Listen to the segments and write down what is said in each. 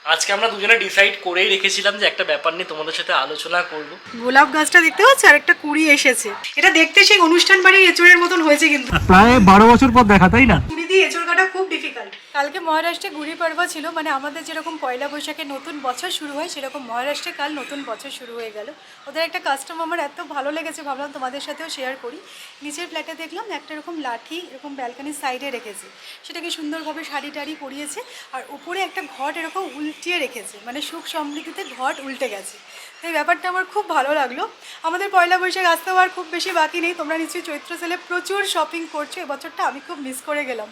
আজকে আমরা দুজনে ডিসাইড করেই রেখেছিলাম যে একটা ব্যাপার নিয়ে তোমাদের সাথে আলোচনা করব। গোলাপ গাছটা দেখতে পাচ্ছ আর একটা কুড়ি এসেছে। এটা দেখতে সেই অনুষ্ঠান বাড়ির এঁচড়ের মতন হয়েছে, কিন্তু প্রায় 12 বছর পর দেখা, তাই না? কুড়ি দিয়ে এঁচড় কাটা খুব ডিফিকাল্ট। কালকে মহারাষ্ট্রে গুড়ি পড়বা ছিল, মানে আমাদের যেরকম পয়লা বৈশাখে নতুন বছর শুরু হয় সেরকম মহারাষ্ট্রে কাল নতুন বছর শুরু হয়ে গেল। ওদের একটা কাস্টম আমার এত ভালো লেগেছে, ভাবলাম তোমাদের সাথেও শেয়ার করি। নিচের ফ্ল্যাটে দেখলাম একটা এরকম লাঠি এরকম ব্যালকানির সাইডে রেখেছে, সেটাকে সুন্দরভাবে শাড়ি টাড়ি পরিয়েছে, আর উপরে একটা ঘট এরকম উল্টিয়ে রেখেছে, মানে সুখ সমৃদ্ধিতে ঘট উল্টে গেছে। তো এই ব্যাপারটা আমার খুব ভালো লাগলো। আমাদের পয়লা বৈশাখ আসতে হওয়ার খুব বেশি বাকি নেই, তোমরা নিশ্চয়ই চৈত্র সেলে প্রচুর শপিং করছো, এবছরটা আমি খুব মিস করে গেলাম।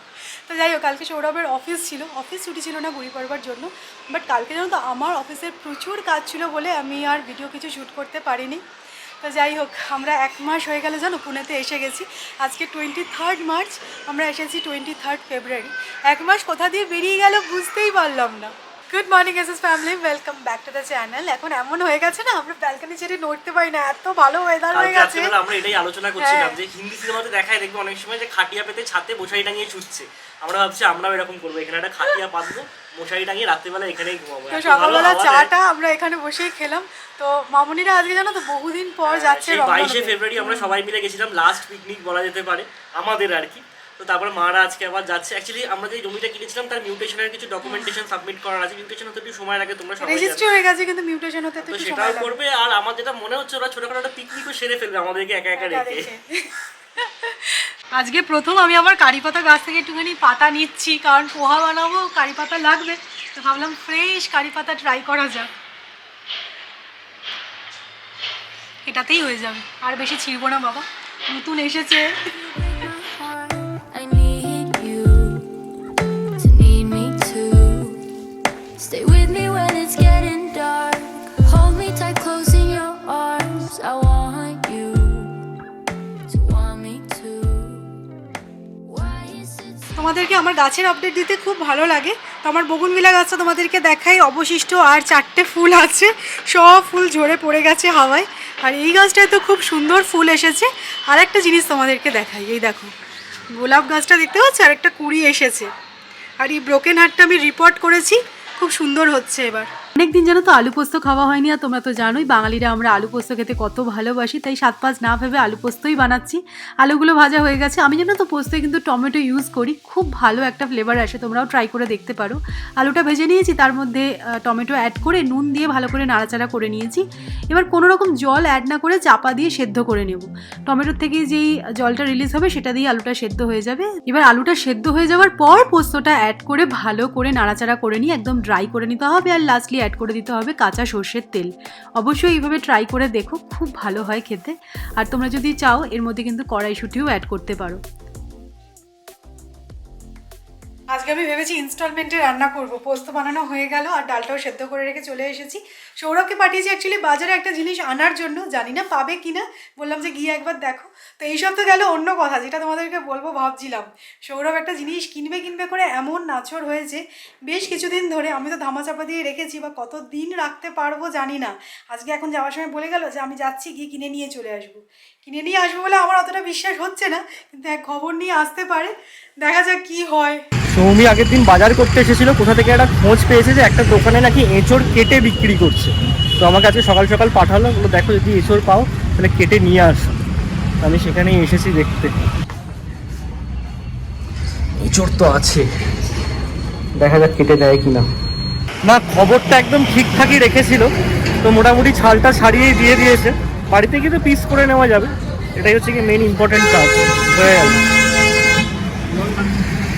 তো যাই হোক, কালকে সৌরভের অফিস ছিল, অফিস ছুটি ছিল না গুড়ি পড়বার জন্য, বাট কালকে জানো তো আমার অফিসের প্রচুর কাজ ছিল বলে আমি আর ভিডিও কিছু শ্যুট করতে পারিনি। তো যাই হোক, আমরা 1 মাস হয়ে গেলে জানো পুনেতে এসে গেছি। আজকে 23 মার্চ, আমরা এসেছি 23 ফেব্রুয়ারি। 1 মাস কোথা দিয়ে বেরিয়ে গেল বুঝতেই পারলাম না। Good morning SS family, welcome back to the channel. এখন এমন হয়ে গেছে না, আমরা ব্যালকনি ছেড়ে নড়তে পারি না, এত ভালো ওয়েদার হয়ে গেছে। আমরা এটাই আলোচনা করছিলাম যে হিন্দি সিনেমাতে দেখায়, দেখবে অনেক সময় যে খাটিয়া পেতে ছাতে মশারি টাঙিয়ে ছুটছে। আমরা ভাবছি আমরাও এরকম করবো, এখানে একটা খাটিয়া পাতবো, মশারি টাঙিয়ে রাত্রিবেলা এখানেই ঘুমাবো। তো সকালবেলা চাটা আমরা এখানে বসেই খেলাম। তো মামুনিরা আজকে জানো তো বহুদিন পর যাচ্ছে। 22 ফেব্রুয়ারি আমরা সবাই মিলে গেছিলাম, লাস্ট পিকনিক বলা যেতে পারে আমাদের আর কি। তো তারপরে মারা আজকে আবার যাচ্ছে। অ্যাকচুয়ালি আমরা যে জমিটা কিনেছিলাম তার মিউটেশনের কিছু ডকুমেন্টেশন সাবমিট করার আছে। মিউটেশন হতে একটু সময় লাগে, তোমরা সবাই রেজিস্ট্রি হয়ে গেছে, কিন্তু মিউটেশন হতে তো সেটাও সময় করবে। আর আমার যেটা মনে হচ্ছে ওরা ছোটখাটো একটা পিকনিকও সেরে ফেলবে আমাদেরকে একা একা রেখে। আজকে প্রথম আমি আমার কারি পাতা গাছ থেকে একটুখানি পাতা নিচ্ছি, কারণ পোহা বানাবো, কারি পাতা লাগবে। তো ভাবলাম ফ্রেশ কারি পাতা ট্রাই করা যাক, এটাতেই হয়ে যাবে, আর বেশি ছিড়বো না বাবা, নতুন এসেছে। Stay with me when it's getting dark. Hold me tight, close in your arms. I want you to want me too. Why is it so তোমাদেরকে আমার গাছের আপডেট দিতে খুব ভালো লাগে। তো আমার বগুনভিলা গাছটা তোমাদেরকে দেখাই, অবশিষ্ট আর 4টে ফুল আছে, সব ফুল ঝরে পড়ে গেছে হাওয়ায়। আর এই গাছটায় তো খুব সুন্দর ফুল এসেছে। আর একটা জিনিস তোমাদেরকে দেখাই, এই দেখো গোলাপ গাছটা দেখতে পাচ্ছ, আর একটা কুড়ি এসেছে। আর এই ব্রোকেন হার্টটা আমি রিপোর্ট করেছি, খুব সুন্দর হচ্ছে এবার। অনেকদিন জানো তো আলু পোস্ত খাওয়া হয়নি, আর তোমরা তো জানোই বাঙালিরা আমরা আলু পোস্ত খেতে কত ভালোবাসি, তাই 7-5 না ভেবে আলু পোস্তই বানাচ্ছি। আলুগুলো ভাজা হয়ে গেছে। আমি জানো তো পোস্তে কিন্তু টমেটো ইউজ করি, খুব ভালো একটা ফ্লেভার আসে, তোমরাও ট্রাই করে দেখতে পারো। আলুটা ভেজে নিয়েছি, তার মধ্যে টমেটো অ্যাড করে নুন দিয়ে ভালো করে নাড়াচাড়া করে নিয়েছি। এবার কোনো রকম জল অ্যাড না করে চাপা দিয়ে সেদ্ধ করে নেব। টমেটোর থেকে যেই জলটা রিলিজ হবে সেটা দিয়ে আলুটা সেদ্ধ হয়ে যাবে। এবার আলুটা সেদ্ধ হয়ে যাওয়ার পর পোস্তটা অ্যাড করে ভালো করে নাড়াচাড়া করে নিয়ে একদম ড্রাই করে নিতে হবে। আর লাস্টলি অ্যাড করে দিতে হবে কাঁচা সর্ষের তেল। অবশ্যই এইভাবে ট্রাই করে দেখো, খুব ভালো হয় খেতে। আর তোমরা যদি চাও এর মধ্যে কিন্তু কড়াইশুঁটিও অ্যাড করতে পারো। আজকে আমি ভেবেছি ইনস্টলমেন্টে রান্না করব। পোস্ত বানানো হয়ে গেল, আর ডালটাও সেদ্ধ করে রেখে চলে এসেছি। সৌরভকে পাঠিয়েছি অ্যাকচুয়ালি বাজারে একটা জিনিস আনার জন্য, জানি না পাবে কিনা, বললাম যে গিয়ে একবার দেখো। তো এইসব তো গেল অন্য কথা, যেটা তোমাদেরকে বলবো ভাবছিলাম। সৌরভ একটা জিনিস কিনবে করে এমন নাছর হয়েছে বেশ কিছুদিন ধরে। আমি তো ধামাচাপা দিয়ে রেখেছি, বা কতদিন রাখতে পারবো জানি না। আজকে এখন যাওয়ার সময় বলে গেল যে আমি যাচ্ছি, গিয়ে কিনে নিয়ে চলে আসবো। কিনে নিয়ে আসবো বলে আমার অতটা বিশ্বাস হচ্ছে না, কিন্তু এক খবর নিয়ে আসতে পারে, দেখা যাক কি হয়। সৌমি আগের দিন বাজার করতে এসেছিল, কোথা থেকে একটা খোঁজ পেয়েছে যে একটা দোকানে নাকি এঁচড় কেটে বিক্রি করছে। তো আমাকে আজকে সকাল সকাল পাঠালো, বলো দেখো যদি এঁচড় পাও তাহলে কেটে নিয়ে আসো। আমি সেখানেই এসেছি দেখতে। এঁচড় তো আছে, দেখা যাক কেটে দেয় কিনা। না, খবরটা একদম ঠিকঠাকই রেখেছিল, তো মোটামুটি ছালটা ছাড়িয়েই দিয়ে দিয়েছে। বাড়িতে গিয়ে তো পিস করে নেওয়া যাবে, এটাই হচ্ছে কি মেন ইম্পর্টেন্ট কাজ হয়ে গেল।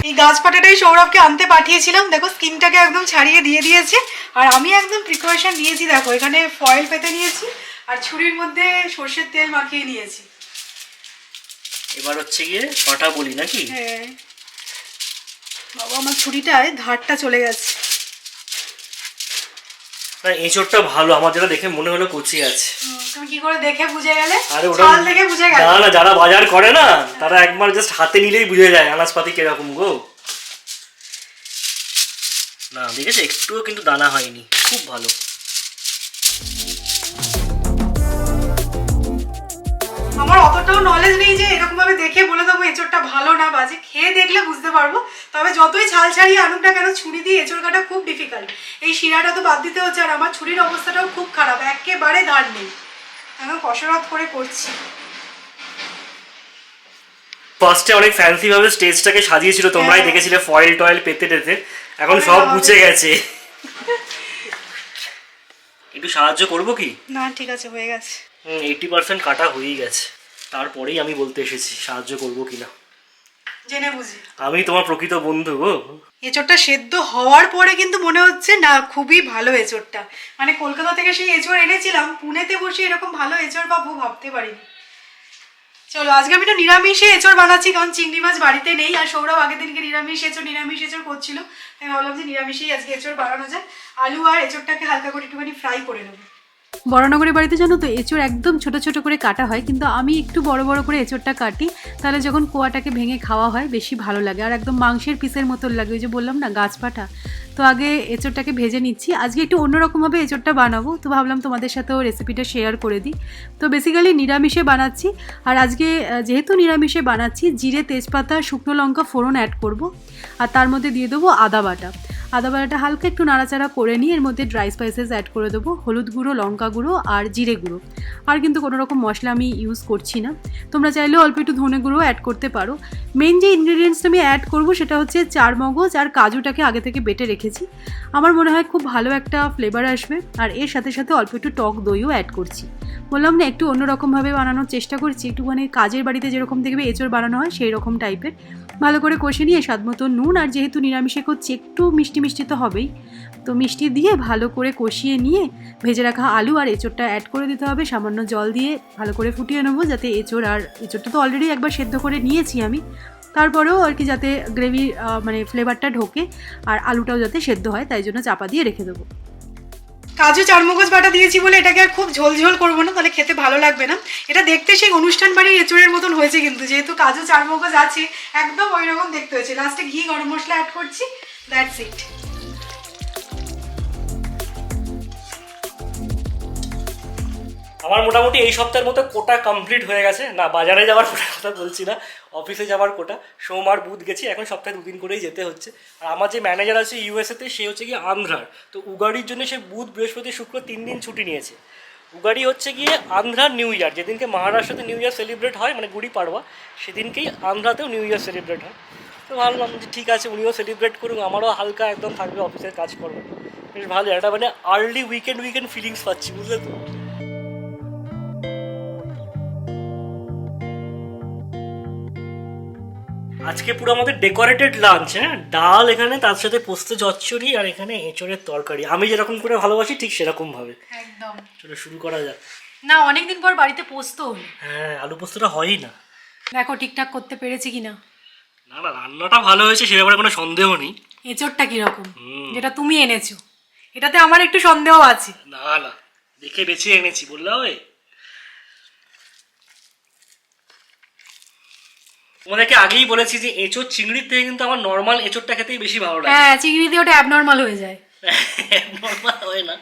এই গাছ পাটাটাই সৌরভকে আনতে পাঠিয়েছিলাম, দেখো স্কিনটাকে একদম ছাড়িয়ে দিয়ে দিয়েছে। আর আমি একদম প্রিকশন নিয়েছি, দেখো এখানে ফয়েল পেতে নিয়েছি, আর ছুরির মধ্যে সর্ষের তেল মাখিয়ে নিয়েছি। এবার হচ্ছে গিয়ে পাটা বলি নাকি? হ্যাঁ বাবা, আমার ছুরিটায় ধারটা চলে গেছে। না, এঁচড়টা ভালো, আমার যেটা দেখে মনে হলো কচি আছে। তুমি কি করে দেখে বুঝে গেলে? আরে ওটা চাল দেখে বুঝে গেলে? না, যারা বাজার করে না তারা একবার জাস্ট হাতে নিলেই বুঝে যায় আনাজপাতি কিরকম গো। না দেখেছে, একটুও কিন্তু দানা হয়নি, খুব ভালো। আমার অতটাও নলেজ নেই যে এরকম ভাবে দেখে বলে দেবো এঁচড়টা ভালো না বাজে, খেয়ে দেখলে বুঝতে পারবো। তবে যতই ছাল ছাড়িয়ে আনুক না কেন, ছুরি দিয়ে এঁচড় কাটা খুব ডিফিকাল্ট। এই শিরাটা তো বাদ দিতে হচ্ছে, আর আমার ছুরির অবস্থাটাও খুব খারাপ, একেবারে ধার নেই, আমি কসরত করে করছি। ফার্স্টে অনেক ফ্যান্সি ভাবে স্টেজটাকে সাজিয়েছিল, তোমরাই দেখেছিলে ফয়েল টয়েল পেতে টেতে, এখন সব গুছে গেছে। একটু সাহায্য করবো কি? না ঠিক আছে, হয়ে গেছে। 80% কাটা হয়েই গেছে, তারপরেই আমি বলতে এসেছি সাহায্য করবো কিনা। জেনে বুঝি আমি তোমার প্রকৃত বন্ধু গো। এঁচড়টা সেদ্ধ হওয়ার পরে কিন্তু মনে হচ্ছে না খুবই ভালো এঁচড়টা, মানে কলকাতা থেকে সেই এঁচড় এনেছিলাম, পুনেতে বসে এরকম ভালো এঁচড় পাবো ভাবতে পারিনি। চলো আজকে আমি তো নিরামিষে এঁচড় বানাচ্ছি, কারণ চিংড়ি মাছ বাড়িতে নেই, আর সৌরভ আগের দিনকে নিরামিষ এঁচড় করছিল, তাই ভাবলাম যে নিরামিষেই আজকে এঁচড় বানানো যায়। আলু আর এঁচড়টাকে হালকা করে একটুখানি ফ্রাই করে নেবো। বড়নগরের বাড়িতে জানো তো এঁচড় একদম ছোট ছোট করে কাটা হয়, কিন্তু আমি একটু বড় বড় করে এঁচড়টা কাটি, তাহলে যখন কোয়াটাকে ভেঙে খাওয়া হয় বেশি ভালো লাগে, আর একদম মাংসের পিসের মতন লাগে, ওই যে বললাম না গাছপাটা। তো আগে এঁচড়টাকে ভেজে নিচ্ছি, আজকে একটু অন্যরকমভাবে এঁচড়টা বানাবো, তো ভাবলাম তোমাদের সাথেও রেসিপিটা শেয়ার করে দিই। তো বেসিক্যালি নিরামিষে বানাচ্ছি, আর আজকে যেহেতু নিরামিষে বানাচ্ছি, জিরে তেজপাতা শুকনো লঙ্কা ফোড়ন অ্যাড করব, আর তার মধ্যে দিয়ে দেবো আদা বাটা। আদা বাটাটা হালকা একটু নাড়াচাড়া করে নিয়ে এর মধ্যে ড্রাই স্পাইসেস অ্যাড করে দেবো, হলুদ গুঁড়ো, লঙ্কা গুঁড়ো আর জিরে গুঁড়ো। আর কিন্তু কোনো রকম মশলা আমি ইউজ করছি না, তোমরা চাইলেও অল্প একটু ধনে গুঁড়ো অ্যাড করতে পারো। মেন যে ইনগ্রিডিয়েন্টসটা আমি অ্যাড করবো সেটা হচ্ছে চারমগজ আর কাজুটাকে আগে থেকে বেটে রেখেছি, আমার মনে হয় খুব ভালো একটা ফ্লেভার আসবে। আর এর সাথে সাথে অল্প একটু টক দইও অ্যাড করছি। বললাম না একটু অন্যরকমভাবে বানানোর চেষ্টা করছি, একটুখানি কাজের বাড়িতে যেরকম দেখবে এঁচড় বানানো হয় সেই রকম টাইপের। ভালো করে কষে নিয়ে স্বাদ মতো নুন, আর যেহেতু নিরামিষে করছি একটু মিষ্টি মিষ্টি তো হবেই, তো মিষ্টি দিয়ে ভালো করে কষিয়ে নিয়ে ভেজে রাখা আলু আর এঁচড়টা অ্যাড করে দিতে হবে, সামান্য জল দিয়ে ভালো করে ফুটিয়ে নেবো, যাতে এঁচড়টা তো অলরেডি একবার সেদ্ধ করে নিয়েছি আমি, তারপরেও আর কি যাতে গ্রেভির মানে ফ্লেভারটা ঢোকে আর আলুটাও যাতে সেদ্ধ হয়, তাই জন্য চাপা দিয়ে রেখে দেবো। কাজু চারমগজ বাটা দিয়েছি বলে এটাকে আর খুব ঝোল ঝোল করবো না, তাহলে খেতে ভালো লাগবে না। এটা দেখতে সেই অনুষ্ঠান বাড়ির এঁচড়ের মতন হয়েছে, কিন্তু যেহেতু কাজু চারমগজ আছে একদম ওই রকম দেখতে হয়েছে। লাস্টে ঘি গরম মশলা অ্যাড করছি, দ্যাটস ইট। আমার মোটামুটি এই সপ্তাহের মতো কোটা কমপ্লিট হয়ে গেছে, না বাজারে যাওয়ার কোটার কথা বলছি না, অফিসে যাওয়ার কোটা। সোম আর বুধ গেছি, এখন সপ্তাহে 2 দিন করেই যেতে হচ্ছে। আর আমার যে ম্যানেজার আছে ইউএসএতে, সে হচ্ছে গিয়ে আন্ধ্রার, তো উগাড়ির জন্য সে বুধ বৃহস্পতি শুক্র 3 দিন ছুটি নিয়েছে। উগাড়ি হচ্ছে গিয়ে আন্ধ্রার নিউ ইয়ার, যেদিনকে মহারাষ্ট্রতে নিউ ইয়ার সেলিব্রেট হয় মানে গুড়ি পাড়ওয়া, সেদিনকেই আন্ধ্রাতেও নিউ ইয়ার সেলিব্রেট হয়। তো ভাবলাম যে ঠিক আছে উনিও সেলিব্রেট করুন, আমারও হালকা একদম থাকবে অফিসের কাজ করবো, বেশ ভালো একটা মানে আর্লি উইকেন্ড ফিলিংস পাচ্ছি, বুঝলে তো। আজকে পুরো আমাদের ডেকোরেটেড লাঞ্চ, হ্যাঁ, ডাল এখানে, তার সাথে পোস্ত চচ্চড়ি, আর এখানে এঁচড়ের তরকারি, আমি যেরকম করে ভালোবাসি ঠিক সেরকম ভাবে। একদম। চলো শুরু করা যাক। না অনেকদিন পর বাড়িতে পোস্ত হলো। হ্যাঁ, আলু পোস্তটা হয়ই না। দেখো ঠিকঠাক করতে পেরেছি কিনা। না না, রান্নাটা ভালো হয়েছে সে ব্যাপারে কোনো সন্দেহ নেই। এঁচড়টা কিরকম যেটা তুমি এনেছো, এটাতে আমার একটু সন্দেহ আছে। না না, দেখে বেছে এনেছি, বললে হবে? তোমাদেরকে আগেই বলেছি যে এঁচড় চিংড়ির থেকে কিন্তু আমার নর্মাল এঁচড়টা খেতেই বেশি ভালো লাগে। হ্যাঁ, চিংড়ি দিয়ে ওটা অ্যাবনর্মাল হয়ে যায়। নর্মাল হয় না।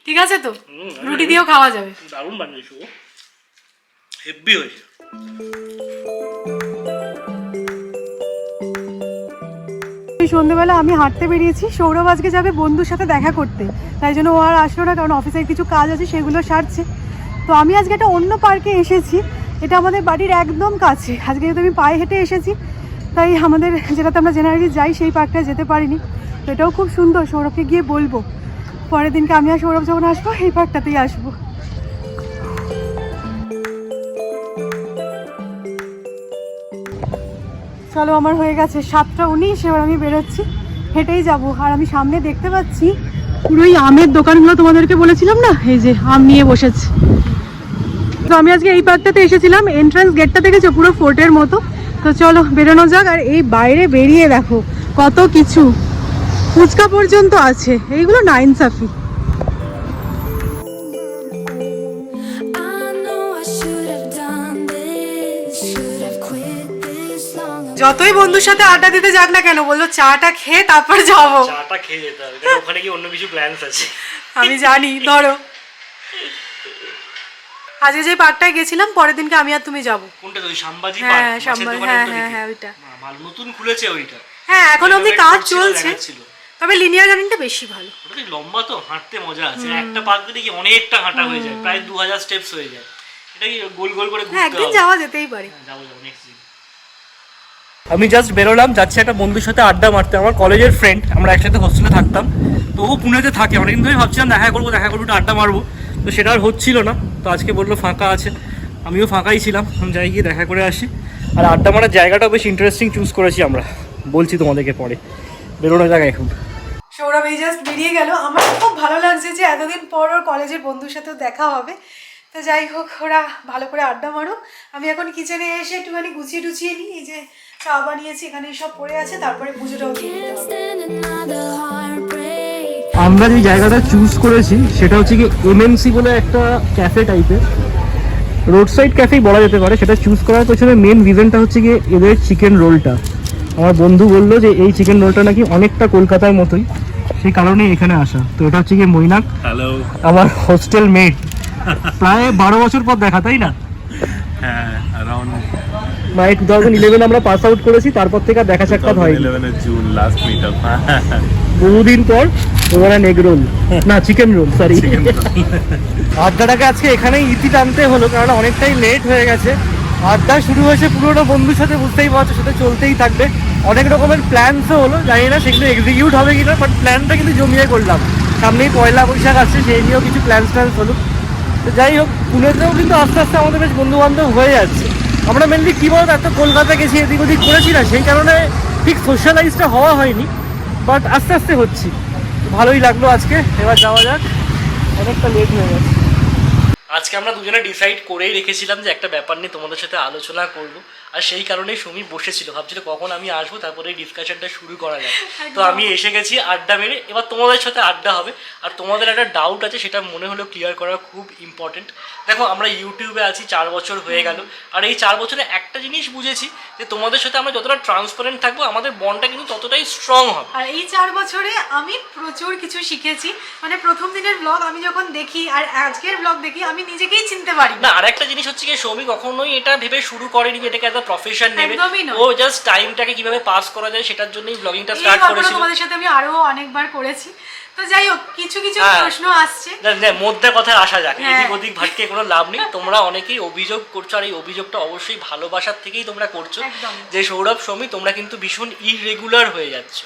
ঠিক আছে তো, রুটি দিয়েও খাওয়া যাবে। দারুণ বানিয়েছো, হেভি হয়েছে। সন্ধ্যেবেলা আমি হাঁটতে বেরিয়েছি, সৌরভ আজকে যাবে বন্ধুর সাথে দেখা করতে, তাই জন্য ও আর আসলো না, কারণ অফিসের কিছু কাজ আছে সেগুলো সারছে। তো আমি আজকে একটা অন্য পার্কে এসেছি, এটা আমাদের বাড়ির একদম কাছে। আজকে যেহেতু আমি পায়ে হেঁটে এসেছি, তাই আমাদের যেটাতে আমরা জেনারেলি যাই সেই পার্কটা যেতে পারিনি। তো এটাও খুব সুন্দর, সৌরভকে গিয়ে বলবো পরের দিনকে আমি আর সৌরভ যখন আসবো এই পার্কটাতেই আসবো। চলো আমার হয়ে গেছে 7:19, এবার আমি বেরোচ্ছি, হেঁটেই যাবো। আর আমি সামনে দেখতে পাচ্ছি পুরো এই আমের দোকানগুলো, তোমাদেরকে বলেছিলাম না এই যে আম নিয়ে বসেছে। তো আমি আজকে এই পার্কটাতে এসেছিলাম, এন্ট্রান্স গেটটা দেখেছো পুরো ফোর্টের মতো। তো চলো বেরোনো যাক। আর এই বাইরে বেরিয়ে দেখো কত কিছু, ফুচকা পর্যন্ত আছে, এইগুলো নাইনসাফি। যতই বন্ধুর সাথে আড্ডা দিতে যাক না কেন, বললো চাটা খেয়ে তারপর যাবো। চাটা খেয়ে যেতে হবে, ওখানে কি অন্য কিছু প্ল্যানস আছে আমি জানি, ধরো আজকে যে পার্কটায় গেছিলাম পরের দিনকে আমি আর তুমি যাবো। কোনটা ওই শামবাজি পার্ক? হ্যাঁ শামবাজি, হ্যাঁ ওইটা। ভালো নতুন খুলেছে ওইটা। হ্যাঁ এখন অবধি কাজ চলছে, তবে লিনিয়ার গার্ডেনটা বেশি ভালো। ওটা তো লম্বা, তো হাঁটতে মজা আছে। একটা পার্ক দিলে কি অনেকটা হাঁটা হয়ে যায়, প্রায় 2000 স্টেপস হয়ে যায়। এটা কি গোল গোল করে ঘুরতে হবে। একদিন যাওয়া যেতেই পারে। যাবো নেক্সট দিন। আমি জাস্ট বেরোলাম, যাচ্ছি একটা বন্ধুর সাথে আড্ডা মারতে, আমার কলেজের ফ্রেন্ড, আমরা একসাথে হোস্টেলে থাকতাম। তো ও পুনেতে থাকে, অনেকদিন ধরে ভাবছিলাম দেখা করবো একটু আড্ডা মারবো, তো সেটা আর হচ্ছিল না। তো আজকে বললো ফাঁকা আছে, আমিও ফাঁকাই ছিলাম, আমি যাই গিয়ে দেখা করে আসি। আর আড্ডা মারার জায়গাটাও বেশ ইন্টারেস্টিং চুজ করেছি আমরা, বলছি তোমাদেরকে পরে। বেরোনোর জায়গা এখন। সৌরভ এই জাস্ট বেরিয়ে গেল। আমার খুব ভালো লাগছে যে এতদিন পর ওর কলেজের বন্ধুর সাথেও দেখা হবে। তো যাই হোক, ওরা ভালো করে আড্ডা মারো। আমি এখন কিচেনে এসে একটুখানি গুছিয়ে টুছিয়ে নিই। এই যে চা বানিয়েছি, এখানে সব পড়ে আছে, তারপরে পুজোটাও দিয়ে দিতে হবে। Stand another heartbreak. আমরা যে জায়গাটা চুজ করেছি সেটা হচ্ছে কি এমএনসি বলে একটা ক্যাফে টাইপের, রোড সাইড ক্যাফেই বলা যেতে পারে। সেটা চুজ করার পেছনে মেন রিজনটা হচ্ছে কি এদের চিকেন রোলটা। আমার বন্ধু বললো যে এই চিকেন রোলটা নাকি অনেকটা কলকাতার মতোই, সেই কারণেই এখানে আসা। তো এটা হচ্ছে কি মৈনাক, হ্যালো, আমার হোস্টেল মেট, প্রায় 12 বছর পর দেখা, তাই না? হ্যাঁ, around মানে 2011 আমরা পাস আউট করেছি, তারপর থেকে আর দেখা সাক্ষাৎ হয়নি। 2011 জুন লাস্ট মিট আপ। বহুদিন পর ওরা এগ রোল না চিকেন রোল, সরি। আড্ডাটাকে আজকে এখানেই ইতি টানতে হলো, কারণ অনেকটাই লেট হয়ে গেছে। আড্ডা শুরু হয়েছে পুরোনো বন্ধুর সাথে, বুঝতেই পারছো, সাথে চলতেই থাকবে। অনেক রকমের প্ল্যানসও হলো, জানি না সেগুলো এক্সিকিউট হবে কিনা, বাট প্ল্যানটা কিন্তু জমিয়ে করলাম। সামনেই পয়লা বৈশাখ আসছে, সেই নিয়েও কিছু প্ল্যান্স হলো। তো যাই হোক, পুনেতেও কিন্তু আস্তে আস্তে আমাদের বেশ বন্ধু বান্ধব হয়ে যাচ্ছে। আমরা মেনলি কী বলতো, এত কলকাতা গেছি, এদিক ওদিক করেছি না, সেই কারণে ঠিক সোশ্যালাইজটা হওয়া হয়নি, বাট আস্তে আস্তে হচ্ছি। ভালোই লাগলো আজকে। এবার যাওয়া যাক, অনেকটা লেট হয়ে গেছে। আজকে আমরা দুজনে ডিসাইড করেই রেখেছিলাম যে একটা ব্যাপার নিয়ে তোমাদের সাথে আলোচনা করব, আর সেই কারণেই সুমি বসেছিল, ভাবছিল কখন আমি আসবো, তারপরে এই ডিসকাশনটা শুরু করা যায়। তো আমি এসে গেছি আড্ডা মেরে, এবার তোমাদের সাথে আড্ডা হবে। আর তোমাদের একটা ডাউট আছে, সেটা মনে হলো ক্লিয়ার করা খুব ইম্পর্টেন্ট। দেখো, আমরা ইউটিউবে আছি 4 বছর হয়ে গেল, আর এই 4 বছরে একটা জিনিস বুঝেছি যে তোমাদের সাথে আমরা যতটা ট্রান্সপারেন্ট থাকবো, আমাদের বন্ডটা কিন্তু ততটাই স্ট্রং হবে। আর এই 4 বছরে আমি প্রচুর কিছু শিখেছি। মানে প্রথম দিনের ব্লগ আমি যখন দেখি আর আজকের ব্লগ দেখি, আমি নিজেকেই চিনতে পারি না। আর একটা জিনিস হচ্ছে কি, সৌমি কখনোই এটা ভেবে শুরু করেনি যে এটাকে এত প্রফেশন নেবে। একদমই নয়। ও জাস্ট টাইমটাকে কিভাবে পাস করা যায় সেটার জন্যই ব্লগিংটা এই স্টার্ট গল্পটা করেছিল। তোমাদের সাথে আমি আরো অনেকবার করেছি। তো যাই হোক, কিছু কিছু প্রশ্ন আসছে, মধ্যে কথায় আসা যাক, হ্যাঁ। এদিক ওদিক ভাটকে কোনো লাভ নেই। তোমরা অনেকেই অভিযোগ করছো, আর এই অভিযোগটা অবশ্যই ভালোবাসার থেকেই তোমরা করছো, একদম। যে সৌরভ, সৌমি, তোমরা কিন্তু ভীষণ ইররেগুলার হয়ে যাচ্ছ।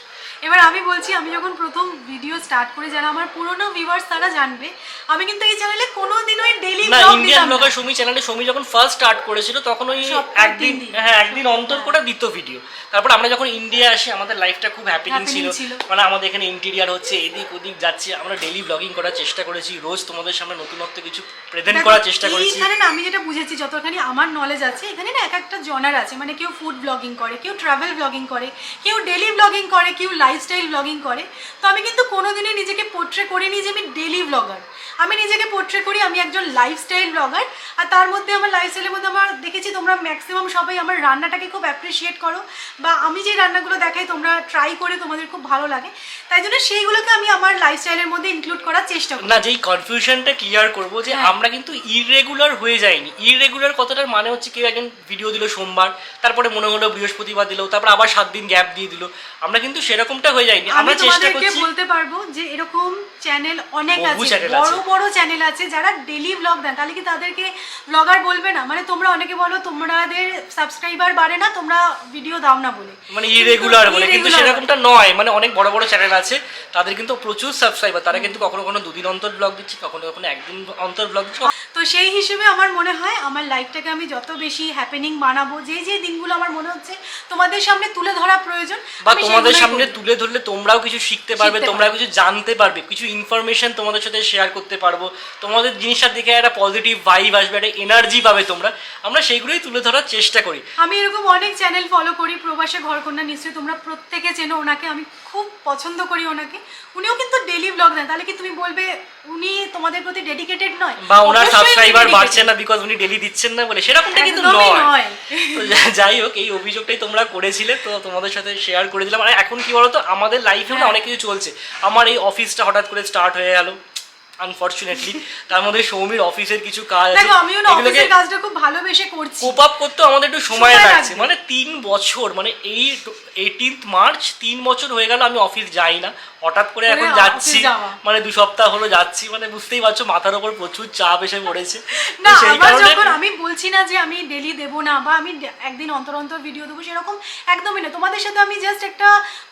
এবার আমি বলছি, আমি যখন প্রথম ভিডিও স্টার্ট করি, যারা আমার পুরনো ভিউয়ার্স তারা জানবে, আমি কিন্তু এই চ্যানেলে কোনোদিনও ডেইলি না, ব্লগ ইন্ডিয়ান দিতাম না। ব্লগার সুমি চ্যানেলে সৌমি যখন ফার্স্ট স্টার্ট করেছিল, তখন ওই সপ্তাহে একদিন 3 দিন। একদিন অন্তর করে দিত ভিডিও। তারপর আমরা যখন ইন্ডিয়া আসি, আমাদের লাইফটা খুব হ্যাপিনিং ছিল। মানে আমাদের এখানে ইন্টেরিয়ার হচ্ছে, এদিক ওদিক যাচ্ছে, আমরা ডেইলি ব্লগিং করার চেষ্টা করেছি, রোজ তোমাদের সামনে নতুনত্ব কিছু প্রেজেন্ট করার চেষ্টা করেছি। এখানে না, আমি যেটা বুঝেছি, যতখানি আমার নলেজ আছে, এখানে না এক একটা জনার আছে। মানে কেউ ফুড ব্লগিং করে, কেউ ট্রাভেল ব্লগিং করে, কেউ ডেইলি ব্লগিং করে, কেউ লাইফস্টাইল ব্লগিং করে। তো আমি কিন্তু কোনোদিনই নিজেকে পোর্ট্রে করিনি যে আমি ডেইলি ব্লগার। আমি নিজেকে পোর্ট্রে করি আমি একজন লাইফস্টাইল ব্লগার। আর তার মধ্যে আমার লাইফস্টাইলের মধ্যে আমার দেখেছি তোমরা ম্যাক্সিমাম সবাই আমার রান্নাটাকে খুব অ্যাপ্রিসিয়েট করো, বা আমি যে রান্নাগুলো দেখাই তোমরা ট্রাই করে তোমাদের খুব ভালো লাগে। তাই জন্য সেইগুলোকে আমি আমার লাইফস্টাইলের মধ্যে ইনক্লুড করার চেষ্টা করি। না, যেই কনফিউশনটা ক্লিয়ার করবো যে আমরা কিন্তু ইররেগুলার হয়ে যাইনি। ইররেগুলার কথাটার মানে হচ্ছে কেউ একজন ভিডিও দিল সোমবার, তারপরে মনে হলো বৃহস্পতিবার দিল, তারপর আবার 7 দিন গ্যাপ দিয়ে দিল। আমরা কিন্তু সেরকমটা হয়ে যাইনি। আমরা চেষ্টা করছি, বলতে পারবো যে এরকম চ্যানেল অনেক বহু আছে, চ্যানেল বড় আছে। বড় চ্যানেল আছে যারা ডেইলি ব্লগ দেন। তাহলে কি তাদেরকে ব্লগার বলবে না? মানে তোমরা অনেকে বলো তোমাদের সাবস্ক্রাইবার বাড়ে না, তোমরা ভিডিও দাও না বলে, মানে ইররেগুলার বলে, কিন্তু সেরকমটা নয়। মানে অনেক বড় বড় চ্যানেল আছে, তাদের কিন্তু প্রচুর সাবস্ক্রাইবার, তারা কিন্তু কখনো কখনো 2 দিন অন্তর ব্লগ দিচ্ছে, কখনো কখনো 1 দিন অন্তর ব্লগ দিচ্ছে। তো সেই হিসেবে আমার মনে হয় আমার লাইফটাকে আমি যত বেশি হ্যাপেনিং বানাবো, যে যে দিনগুলো আমার মনে হচ্ছে তোমাদের সামনে তুলে ধরা প্রয়োজন, বা আমি তোমাদের সেগুলোই সামনে করি। তুলে ধরলে তোমরাও কিছু শিখতে পারবে, তোমরাও কিছু জানতে পারবে, কিছু ইনফরমেশন তোমাদের সাথে শেয়ার করতে পারবো। তোমাদের জিনিসটা দেখে একটা পজিটিভ ভাইব আসবে, একটা এনার্জি পাবে তোমরা। আমরা সেইগুলোই তুলে ধরার চেষ্টা করি। আমি এরকম অনেক চ্যানেল ফলো করি। প্রবাসে ঘরকন্যা নিশ্চয়ই তোমরা প্রত্যেকে চেনো ওনাকে, আমি খুব পছন্দ করি ওনাকে। উনিও কিন্তু ডেইলি ব্লগ দেন। তাহলে কি তুমি বলবে উনি তোমাদের প্রতি ডেডিকেটেড নয়, বা ওনার সাবস্ক্রাইবার বাড়ছে না বিকজ উনি ডেইলি দিচ্ছেন না বলে? সেরকমটা কিন্তু নয়। তো যাই হোক, এই অভিযোগটাই তোমরা করেছিলে, তো তোমাদের সাথে শেয়ার করে দিলাম। আর এখন কি বলতো, আমাদের লাইফেও না অনেক কিছু চলছে। আমার এই অফিসটা হঠাৎ করে স্টার্ট হয়ে গেল, আনফরচুনেটলি। তার মধ্যে সৌমির অফিসের কিছু কাজ আছে, দেখো আমিও না অফিসের কাজটা খুব ভালোবেসে করছি, কোপ আপ করতে আমাদের একটু সময় লাগছে। মানে 3 বছর, মানে এই 18th মার্চ 3 বছর হয়ে গেল আমি অফিস যাই না, হঠাৎ করে এখন যাচ্ছি, মানে 2 সপ্তাহ হলো যাচ্ছি। মানে বুঝতেই পারছো মাথার উপর প্রচুর চাপ এসে পড়েছে। না আমার যখন, আমি বলছি না যে আমি ডেলি দেবো না বা আমি একদিন অন্তর অন্তর ভিডিও দেবো, সেরকম একদমই না। তোমাদের সাথে আমি জাস্ট একটা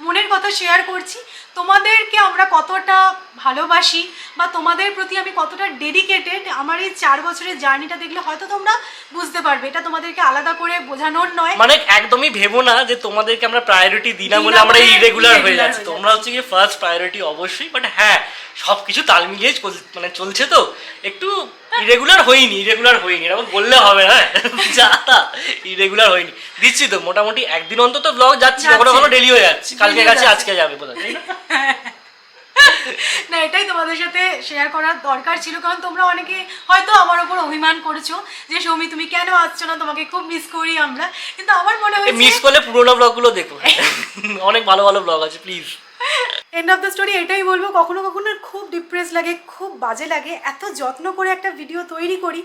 মনের কথা শেয়ার করছি, তোমাদেরকে আমরা কতটা ভালোবাসি বা তোমাদের প্রতি আমি কতটা ডেডিকেটেড। আমার এই 4 বছরের জার্নিটা দেখলে হয়তো তোমরা বুঝতে পারবে, এটা তোমাদেরকে আলাদা করে বোঝানোর নয়। মানে একদমই ভেবো না যে তোমাদেরকে আমরা প্রায়োরিটি দিই না বলে আমরা ইরেগুলার হয়ে যাচ্ছি। তোমরা হচ্ছে কি ফার্স্ট প্রায়োরিটি অবশ্যই, বাট হ্যাঁ সবকিছু তাল মিলিয়ে মানে চলছে, তো একটু ইরেগুলার হয়নি এরকম বললে হবে না, যা ইরেগুলার হয়নি। দিচ্ছি তো মোটামুটি একদিন অন্তত ব্লগ যাচ্ছি, কখনো কখনো ডেলি হয়ে যাচ্ছি, কালকে গেছে আজকে যাবে বোধ হয়। না এটাই তোমাদের সাথে শেয়ার করার দরকার ছিল, কারণ তোমরা অনেকে হয়তো আমার ওপর অভিমান করেছো যে সৌমি তুমি কেন আসছো না, তোমাকে খুব মিস করি আমরা। কিন্তু আমার মনে হয় মিস করলে পুরোনো ব্লগগুলো দেখো, অনেক ভালো ভালো ব্লগ আছে, please. End of the story এটাই বলবো, কখনো কখনো খুব ডিপ্রেস লাগে, খুব বাজে লাগে, এত যত্ন করে একটা ভিডিও তৈরি করি,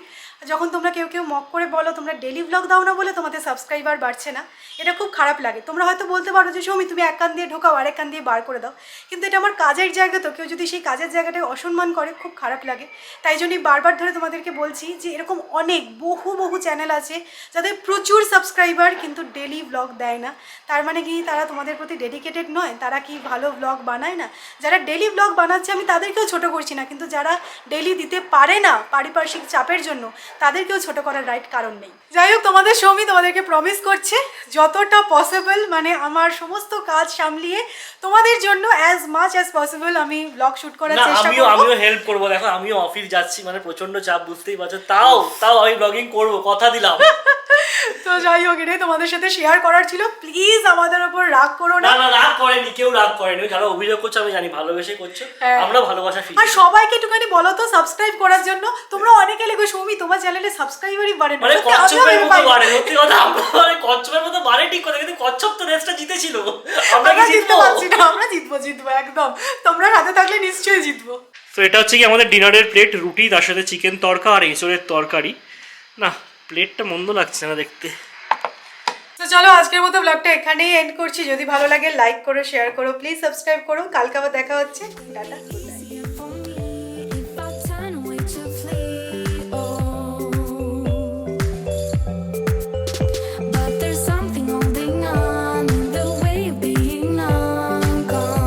যখন তোমরা কেউ কেউ মক করে বলো তোমরা ডেলি ব্লগ দাও না বলে তোমাদের সাবস্ক্রাইবার বাড়ছে না, এটা খুব খারাপ লাগে। তোমরা হয়তো বলতে পারো যে সৌমি তুমি এক কান দিয়ে ঢোকাও আরেক কান দিয়ে বার করে দাও, কিন্তু এটা আমার কাজের জায়গা, তো কেউ যদি সেই কাজের জায়গাটায় অসম্মান করে খুব খারাপ লাগে। তাই জন্যই বারবার ধরে তোমাদেরকে বলছি যে এরকম অনেক বহু চ্যানেল আছে যাদের প্রচুর সাবস্ক্রাইবার কিন্তু ডেলি ব্লগ দেয় না। তার মানে কি তারা তোমাদের প্রতি ডেডিকেটেড নয়? তারা কি ভালো ব্লগ বানায় না? যারা ডেলি ব্লগ বানাচ্ছে আমি তাদেরকেও ছোট করছি না, কিন্তু যারা ডেলি দিতে পারে না পারিপার্শ্বিক চাপের জন্য তাদেরকেও ছোট করার রাইট কারণ নেই। যাই হোক, তোমাদের সৌমি তোমাদেরকে প্রমিস করছে যতটা পসিবল, মানে আমার সমস্ত কাজ সামলিয়ে তোমাদের জন্য অ্যাজ মাচ অ্যাজ পসিবল আমি ব্লগ শুট করার চেষ্টা করব। আমিও হেল্প করবো। দেখো আমিও অফিস যাচ্ছি, মানে প্রচন্ড চাপ, বুঝতেই পারছো, তাও আমি ব্লগিং করবো, কথা দিলাম। তো যাই হোক, এটাই তোমাদের সাথে শেয়ার করার ছিল। প্লিজ আমাদের উপর রাগ করো না। না রাগ করেনি, কেউ রাগ করেনি। যারা অভিযোগ করছো আমি জানি ভালোবেসে করছো, আমরা ভালোবাসা ফিল। আর সবাইকে একটুখানি বলো তো সাবস্ক্রাইব করার জন্য। তোমরা অনেকে লেগো সৌমি তোমার চ্যানেলে সাবস্ক্রাইবারই বাড়ে না, মানে কচ্ছপের মতো বাড়ে, সত্যি কথা। মানে কচ্ছপের মতো বাড়ে ঠিক কথা, কিন্তু কচ্ছপ তো রেসটা জিতেছিল, আমরা কি জিততে পারছি না? আমরা জিতবো একদম, তোমরা হাতে থাকলে নিশ্চয়ই জিতবো। তো এটা হচ্ছে কি আমাদের ডিনারের প্লেট, রুটি, তার সাথে চিকেন তরকা আর এঁচড়ের তরকারি। না প্লেটটা মন্দ লাগছে না দেখতে। তো চলো আজকের মতো ব্লগটা এখানেই এন্ড করছি। যদি ভালো লাগে লাইক করো, শেয়ার করো, প্লিজ সাবস্ক্রাইব করো। কালকে আবার দেখা হচ্ছে। টাটা।